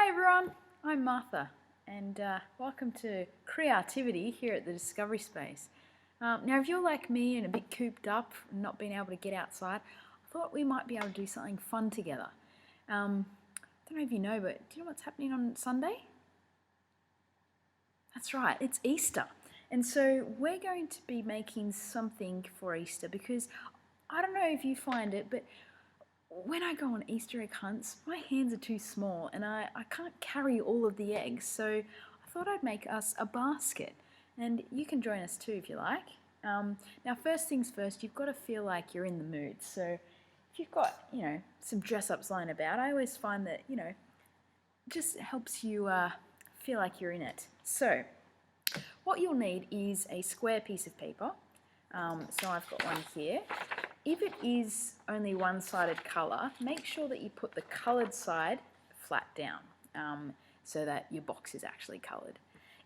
Hi everyone, I'm Martha and welcome to Creativity here at the Discovery Space. Now if you're like me and a bit cooped up and not being able to get outside, I thought we might be able to do something fun together. I don't know if you know, but do you know what's happening on Sunday? That's right, it's Easter. And so we're going to be making something for Easter because I don't know if you find it, but when I go on Easter egg hunts, my hands are too small and I can't carry all of the eggs, so I thought I'd make us a basket. And you can join us too if you like. Now first things first, you've got to feel like you're in the mood. So if you've got, some dress-ups lying about, I always find that, it just helps you feel like you're in it. So what you'll need is a square piece of paper. So I've got one here. If it is only one-sided colour, make sure that you put the coloured side flat down so that your box is actually coloured.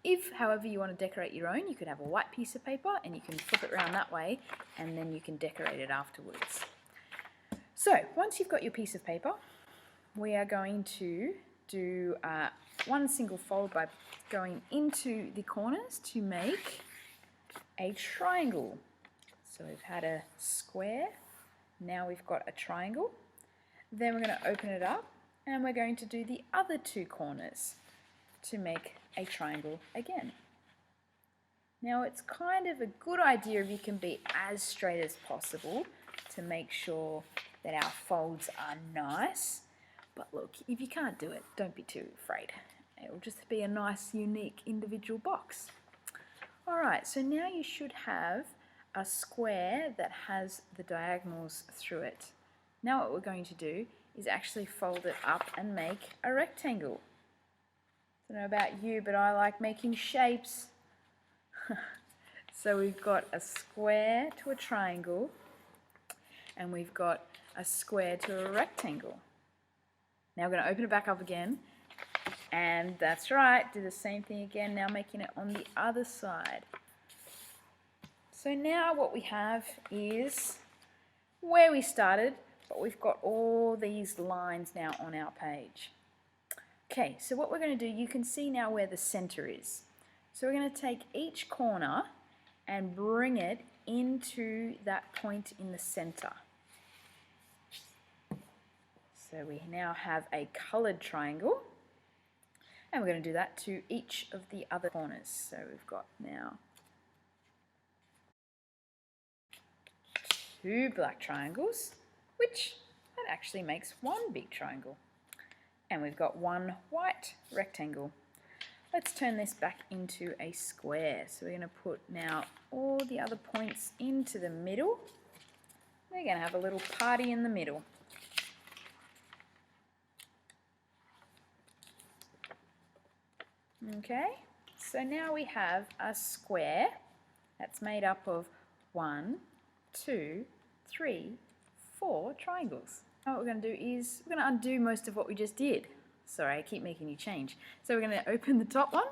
If, however, you want to decorate your own, you could have a white piece of paper and you can flip it around that way and then you can decorate it afterwards. So, once you've got your piece of paper, we are going to do one single fold by going into the corners to make a triangle. So we've had a square, now we've got a triangle. Then we're going to open it up and we're going to do the other two corners to make a triangle again. Now it's kind of a good idea if you can be as straight as possible to make sure that our folds are nice. But look, if you can't do it, don't be too afraid. It will just be a nice, unique, individual box. Alright, so now you should have a square that has the diagonals through it. Now what we're going to do is actually fold it up and make a rectangle. I don't know about you, but I like making shapes. So we've got a square to a triangle and we've got a square to a rectangle. Now we're going to open it back up again, and that's right, do the same thing again, now making it on the other side. So now what we have is where we started, but we've got all these lines now on our page. Okay, so what we're going to do, you can see now where the center is. So we're going to take each corner and bring it into that point in the center. So we now have a colored triangle, and we're going to do that to each of the other corners. So we've got now two black triangles, which that actually makes one big triangle. And we've got one white rectangle. Let's turn this back into a square. So we're going to put now all the other points into the middle. We're going to have a little party in the middle. Okay, so now we have a square that's made up of 1, 2, 3, 4 triangles. Now what we're going to do is we're going to undo most of what we just did. Sorry, I keep making you change. So we're going to open the top one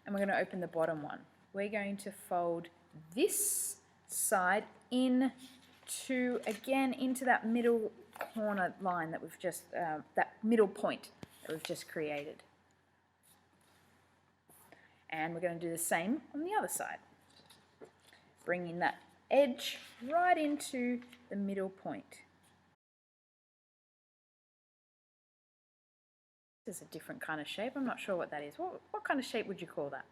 and we're going to open the bottom one. We're going to fold this side into that middle corner line that we've just, that middle point that we've just created. And we're going to do the same on the other side. Bringing that edge right into the middle point. This is a different kind of shape. I'm not sure what that is. What kind of shape would you call that?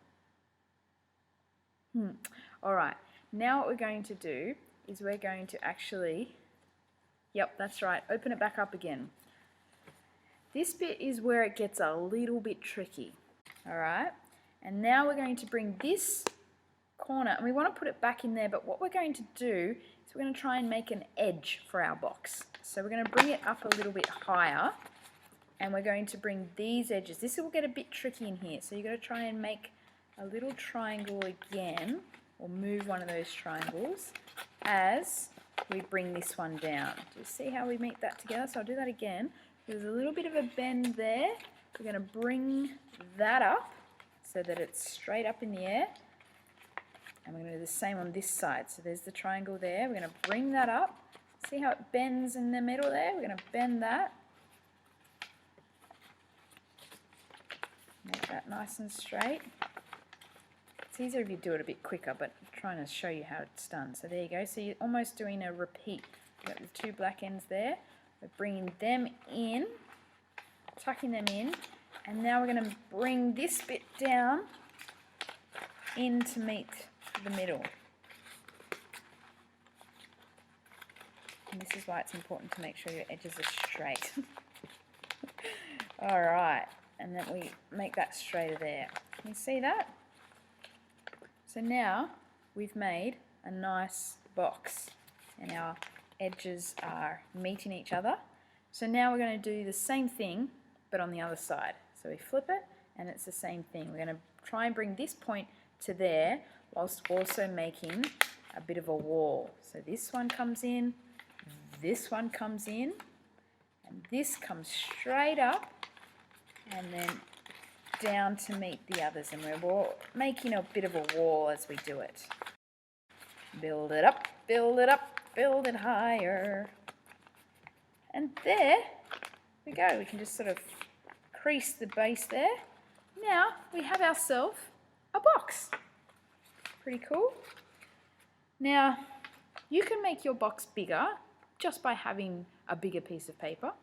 Alright, now what we're going to do is we're going to actually, yep, that's right, open it back up again. This bit is where it gets a little bit tricky. Alright, and now we're going to bring this corner, and we want to put it back in there, but what we're going to do is we're going to try and make an edge for our box. So we're going to bring it up a little bit higher, and we're going to bring these edges. This will get a bit tricky in here, so you've got to try and make a little triangle again, or move one of those triangles as we bring this one down. Do you see how we make that together? So I'll do that again. There's a little bit of a bend there. We're going to bring that up so that it's straight up in the air. And we're going to do the same on this side. So there's the triangle there. We're going to bring that up. See how it bends in the middle there? We're going to bend that. that nice and straight. It's easier if you do it a bit quicker, but I'm trying to show you how it's done. So there you go. So you're almost doing a repeat. You've got the two black ends there. We're bringing them in, tucking them in, and now we're going to bring this bit down in to meet the middle. And this is why it's important to make sure your edges are straight. Alright, and then we make that straighter there. Can you see that? So now we've made a nice box and our edges are meeting each other. So now we're going to do the same thing but on the other side. So we flip it and it's the same thing. We're going to try and bring this point to there whilst also making a bit of a wall. So this one comes in, this one comes in, and this comes straight up and then down to meet the others, and we're making a bit of a wall as we do it. Build it up, build it up, build it higher. And there we go. We can just sort of crease the base there. Now we have ourselves a box. Pretty cool. Now you can make your box bigger just by having a bigger piece of paper.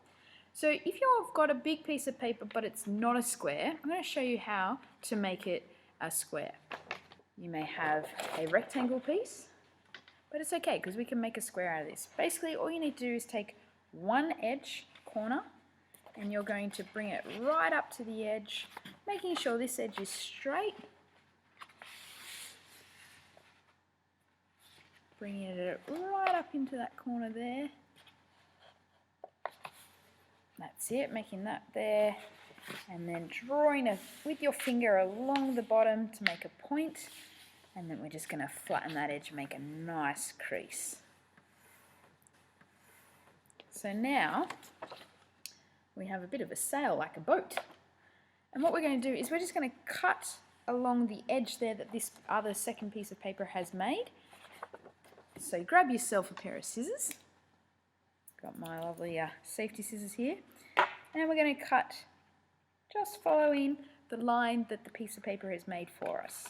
So if you've got a big piece of paper but it's not a square, I'm going to show you how to make it a square. You may have a rectangle piece, but it's okay because we can make a square out of this. Basically all you need to do is take one edge corner and you're going to bring it right up to the edge, making sure this edge is straight. Bringing it right up into that corner there. That's it, making that there, and then drawing with your finger along the bottom to make a point, and then we're just going to flatten that edge and make a nice crease. So now we have a bit of a sail like a boat, and what we're going to do is we're just going to cut along the edge there that this other second piece of paper has made. So grab yourself a pair of scissors. Got my lovely safety scissors here, and we're going to cut just following the line that the piece of paper has made for us.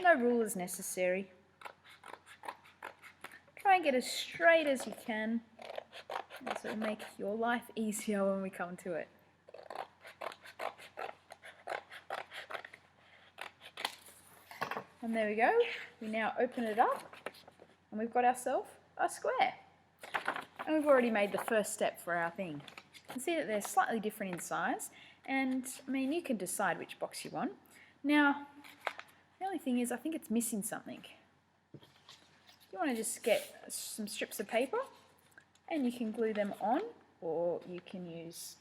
No rulers necessary. Try and get as straight as you can. This will make your life easier when we come to it. And there we go. We now open it up and we've got ourselves a square. And we've already made the first step for our thing. You can see that they're slightly different in size, and I mean you can decide which box you want. Now the only thing is I think it's missing something. You want to just get some strips of paper and you can glue them on, or you can use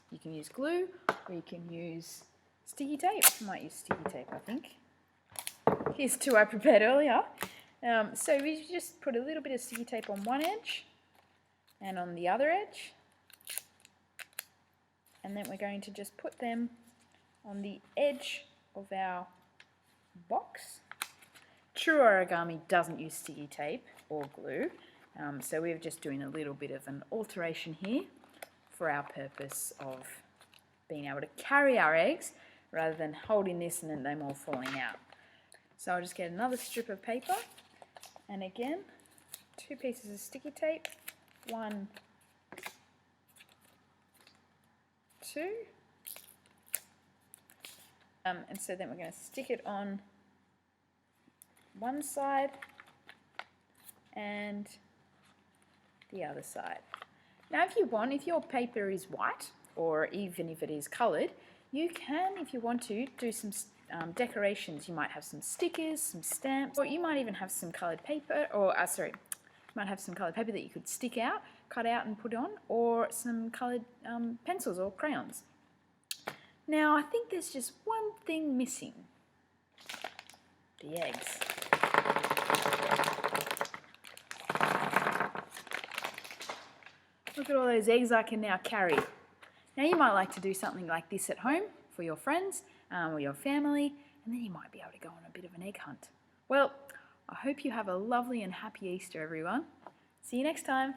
glue, or you can use sticky tape. I might use sticky tape, I think. Here's two I prepared earlier. So we just put a little bit of sticky tape on one edge and on the other edge, and then we're going to just put them on the edge of our box. True origami doesn't use sticky tape or glue, so we're just doing a little bit of an alteration here for our purpose of being able to carry our eggs rather than holding this and then them all falling out. So I'll just get another strip of paper, and again, two pieces of sticky tape, 1, 2, and so then we're going to stick it on one side and the other side. Now if you want, if your paper is white, or even if it is coloured, you can, if you want to, do some decorations. You might have some stickers, some stamps, or you might even have some coloured paper, or you might have some coloured paper that you could stick out, cut out and put on, or some coloured pencils or crayons. Now I think there's just one thing missing. The eggs. Look at all those eggs I can now carry. Now you might like to do something like this at home for your friends or your family, and then you might be able to go on a bit of an egg hunt. Well, I hope you have a lovely and happy Easter, everyone. See you next time.